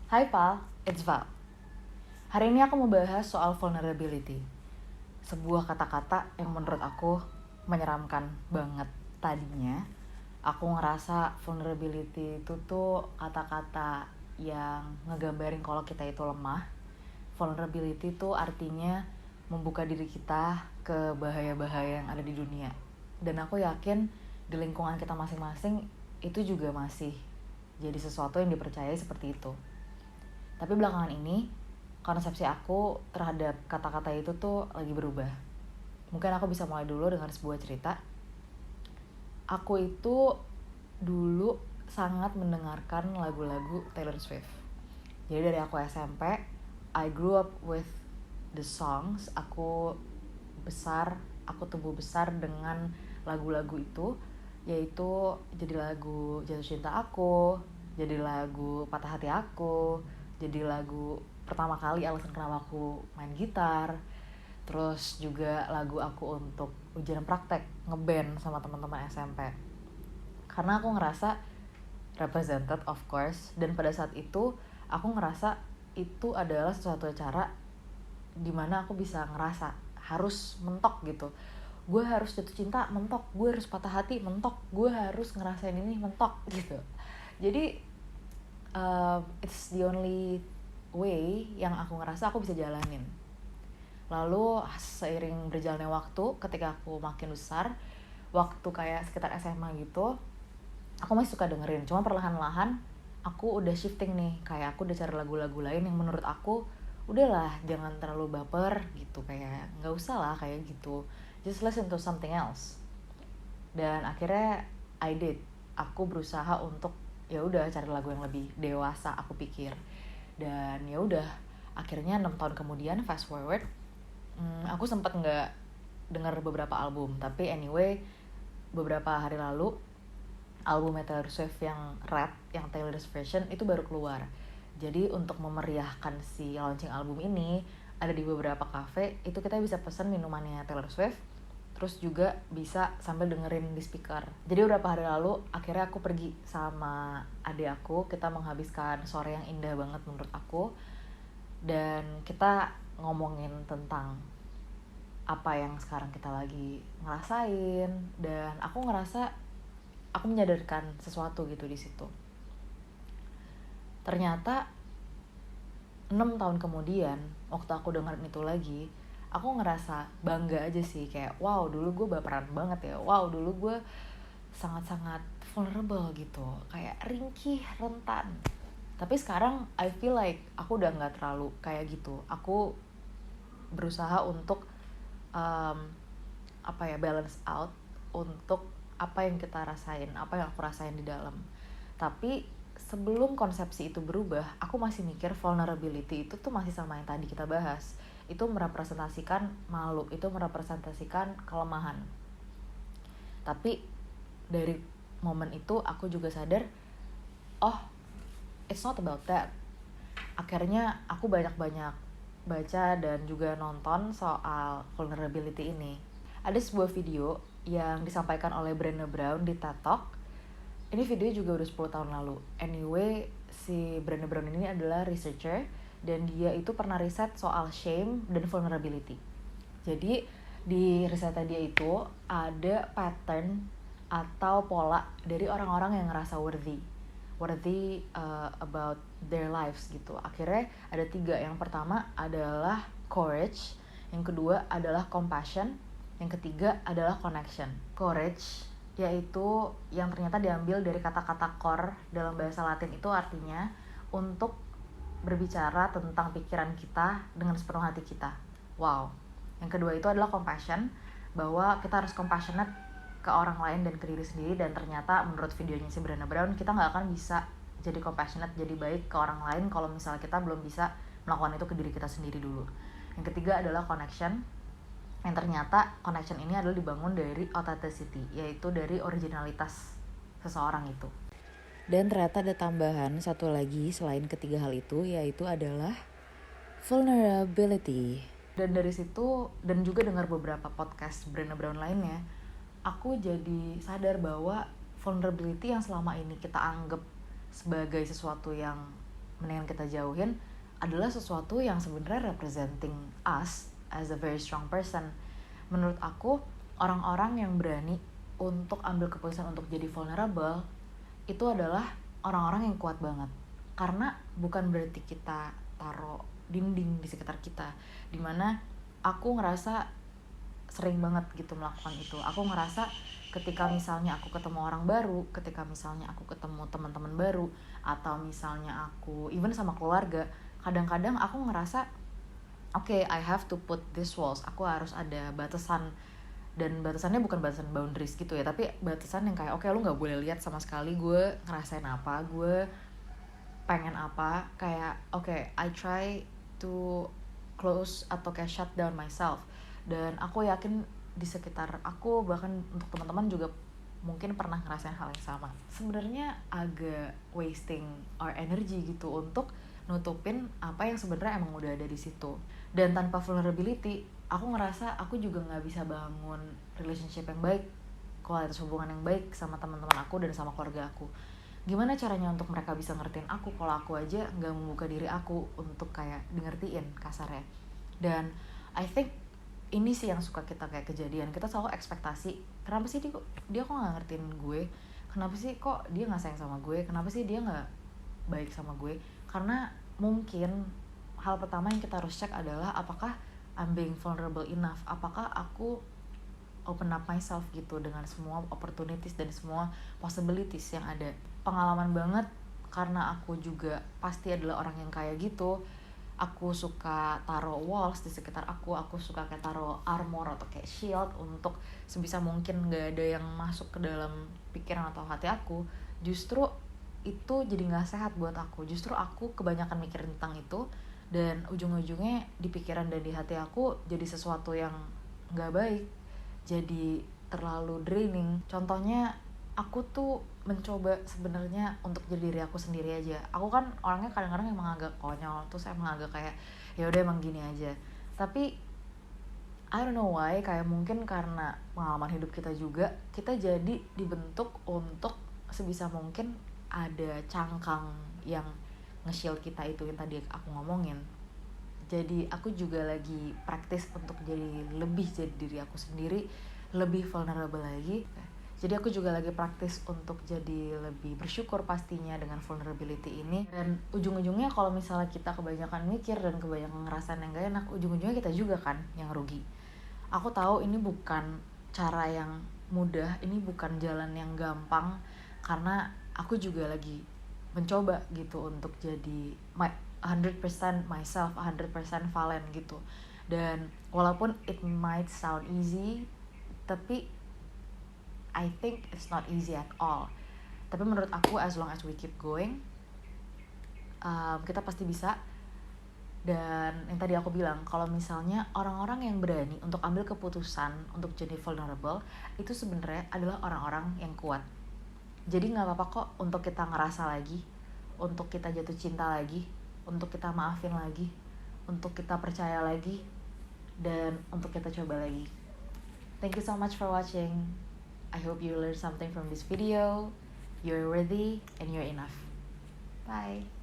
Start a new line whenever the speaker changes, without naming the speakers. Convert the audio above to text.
Hai Pal, it's Val. Hari ini aku mau bahas soal vulnerability. Sebuah kata-kata yang menurut aku menyeramkan banget. Tadinya aku ngerasa vulnerability itu tuh kata-kata yang ngegambarin kalau kita itu lemah. Vulnerability itu artinya membuka diri kita ke bahaya-bahaya yang ada di dunia. Dan aku yakin di lingkungan kita masing-masing itu juga masih jadi sesuatu yang dipercayai seperti itu. Tapi belakangan ini, konsepsi aku terhadap kata-kata itu tuh lagi berubah. Mungkin aku bisa mulai dulu dengan sebuah cerita. Aku itu dulu sangat mendengarkan lagu-lagu Taylor Swift. Jadi dari aku SMP, I grew up with the songs. Aku tumbuh besar dengan lagu-lagu itu, yaitu jadi lagu Jatuh Cinta Aku, jadi lagu Patah Hati Aku, jadi lagu pertama kali alasan kenapa aku main gitar, terus juga lagu aku untuk ujian praktek ngeband sama teman-teman SMP. Karena aku ngerasa represented of course, dan pada saat itu aku ngerasa itu adalah sesuatu cara dimana aku bisa ngerasa harus mentok gitu. Gue harus jatuh cinta, mentok. Gue harus patah hati, mentok. Gue harus ngerasain ini, mentok gitu. Jadi it's the only way yang aku ngerasa aku bisa jalanin. Lalu seiring berjalannya waktu, ketika aku makin besar, waktu kayak sekitar SMA gitu, aku masih suka dengerin. Cuma perlahan-lahan aku udah shifting nih, kayak aku udah cari lagu-lagu lain yang menurut aku udahlah jangan terlalu baper gitu, kayak nggak usah lah kayak gitu, just listen to something else. Dan akhirnya I did, aku berusaha untuk ya udah cari lagu yang lebih dewasa aku pikir. Dan ya udah, akhirnya 6 tahun kemudian fast forward, aku sempat nggak dengar beberapa album, tapi anyway beberapa hari lalu album Taylor Swift yang Red, yang Taylor's version itu baru keluar. Jadi untuk memeriahkan si launching album ini, ada di beberapa cafe itu kita bisa pesan minumannya Taylor Swift, terus juga bisa sambil dengerin di speaker. Jadi beberapa hari lalu akhirnya aku pergi sama adik aku, kita menghabiskan sore yang indah banget menurut aku, dan kita ngomongin tentang apa yang sekarang kita lagi ngerasain. Dan aku ngerasa aku menyadarkan sesuatu gitu di situ. Ternyata 6 tahun kemudian, waktu aku dengerin itu lagi, aku ngerasa bangga aja sih, kayak wow dulu gue baperan banget ya, wow dulu gue sangat-sangat vulnerable gitu, kayak ringkih, rentan. Tapi sekarang I feel like aku udah gak terlalu kayak gitu. Aku berusaha untuk balance out untuk apa yang kita rasain, apa yang aku rasain di dalam. Tapi sebelum konsepsi itu berubah, aku masih mikir vulnerability itu tuh masih sama yang tadi kita bahas. Itu merepresentasikan malu, itu merepresentasikan kelemahan. Tapi dari momen itu aku juga sadar, oh, it's not about that. Akhirnya aku banyak-banyak baca dan juga nonton soal vulnerability ini. Ada sebuah video yang disampaikan oleh Brené Brown di TED Talk. Ini video juga udah 10 tahun lalu. Anyway, si Brené Brown ini adalah researcher, dan dia itu pernah riset soal shame dan vulnerability. Jadi di risetnya dia itu ada pattern atau pola dari orang-orang yang ngerasa worthy about their lives gitu. Akhirnya ada 3. Yang pertama adalah courage, yang kedua adalah compassion, yang ketiga adalah connection. Courage yaitu yang ternyata diambil dari kata-kata core dalam bahasa Latin, itu artinya untuk berbicara tentang pikiran kita dengan sepenuh hati kita. Wow. Yang kedua itu adalah compassion, bahwa kita harus compassionate ke orang lain dan ke diri sendiri. Dan ternyata menurut videonya si Brené Brown, kita gak akan bisa jadi compassionate, jadi baik ke orang lain kalau misalnya kita belum bisa melakukan itu ke diri kita sendiri dulu. Yang ketiga adalah connection, yang ternyata connection ini adalah dibangun dari authenticity, yaitu dari originalitas seseorang itu. Dan ternyata ada tambahan satu lagi selain ketiga hal itu, yaitu adalah vulnerability. Dan dari situ, dan juga dengar beberapa podcast Brené Brown lainnya, aku jadi sadar bahwa vulnerability yang selama ini kita anggap sebagai sesuatu yang mendingan kita jauhin adalah sesuatu yang sebenarnya representing us as a very strong person. Menurut aku, orang-orang yang berani untuk ambil keputusan untuk jadi vulnerable itu adalah orang-orang yang kuat banget. Karena bukan berarti kita taruh dinding di sekitar kita, dimana aku ngerasa sering banget gitu melakukan itu. Aku ngerasa ketika misalnya aku ketemu orang baru, ketika misalnya aku ketemu teman-teman baru, atau misalnya aku even sama keluarga, kadang-kadang aku ngerasa okay, I have to put these walls. Aku harus ada batasan, dan batasannya bukan batasan boundaries gitu ya, tapi batasan yang kayak okay, lu nggak boleh lihat sama sekali gue ngerasain apa, gue pengen apa, kayak okay, I try to close atau kayak shut down myself. Dan aku yakin di sekitar aku, bahkan untuk teman-teman juga mungkin pernah ngerasain hal yang sama. Sebenarnya agak wasting our energy gitu untuk nutupin apa yang sebenarnya emang udah ada di situ. Dan tanpa vulnerability, aku ngerasa aku juga nggak bisa bangun relationship yang baik, kualitas hubungan yang baik sama teman-teman aku dan sama keluarga aku. Gimana caranya untuk mereka bisa ngertiin aku kalau aku aja nggak membuka diri aku untuk kayak ngertiin kasarnya. Dan I think ini sih yang suka kita kayak kejadian, kita selalu ekspektasi, kenapa sih dia kok nggak ngertiin gue, kenapa sih kok dia nggak sayang sama gue, kenapa sih dia nggak baik sama gue. Karena mungkin hal pertama yang kita harus cek adalah apakah I'm being vulnerable enough, apakah aku open up myself gitu dengan semua opportunities dan semua possibilities yang ada. Pengalaman banget, karena aku juga pasti adalah orang yang kayak gitu. Aku suka taruh walls di sekitar aku suka kayak taruh armor atau kayak shield untuk sebisa mungkin gak ada yang masuk ke dalam pikiran atau hati aku. Justru itu jadi gak sehat buat aku, justru aku kebanyakan mikirin tentang itu, dan ujung-ujungnya di pikiran dan di hati aku jadi sesuatu yang gak baik, jadi terlalu draining. Contohnya, aku tuh mencoba sebenarnya untuk jadi diri aku sendiri aja. Aku kan orangnya kadang-kadang emang agak konyol, terus emang agak kayak ya udah emang gini aja. Tapi I don't know why, kayak mungkin karena pengalaman hidup kita juga, kita jadi dibentuk untuk sebisa mungkin ada cangkang yang nge-shield kita itu yang tadi aku ngomongin. Jadi aku juga lagi praktis untuk jadi diri aku sendiri, lebih vulnerable lagi. Jadi aku juga lagi praktis untuk jadi lebih bersyukur pastinya dengan vulnerability ini. Dan ujung-ujungnya kalau misalnya kita kebanyakan mikir dan kebanyakan ngerasain yang gak enak, ujung-ujungnya kita juga kan yang rugi. Aku tahu ini bukan cara yang mudah, ini bukan jalan yang gampang, karena aku juga lagi mencoba gitu untuk jadi 100% myself, 100% Valen gitu. Dan walaupun it might sound easy, tapi I think it's not easy at all. Tapi menurut aku as long as we keep going, kita pasti bisa. Dan yang tadi aku bilang, kalau misalnya orang-orang yang berani untuk ambil keputusan untuk jadi vulnerable, itu sebenarnya adalah orang-orang yang kuat. Jadi gak apa-apa kok untuk kita ngerasa lagi, untuk kita jatuh cinta lagi, untuk kita maafin lagi, untuk kita percaya lagi, dan untuk kita coba lagi. Thank you so much for watching. I hope you learned something from this video. You're worthy and you're enough. Bye.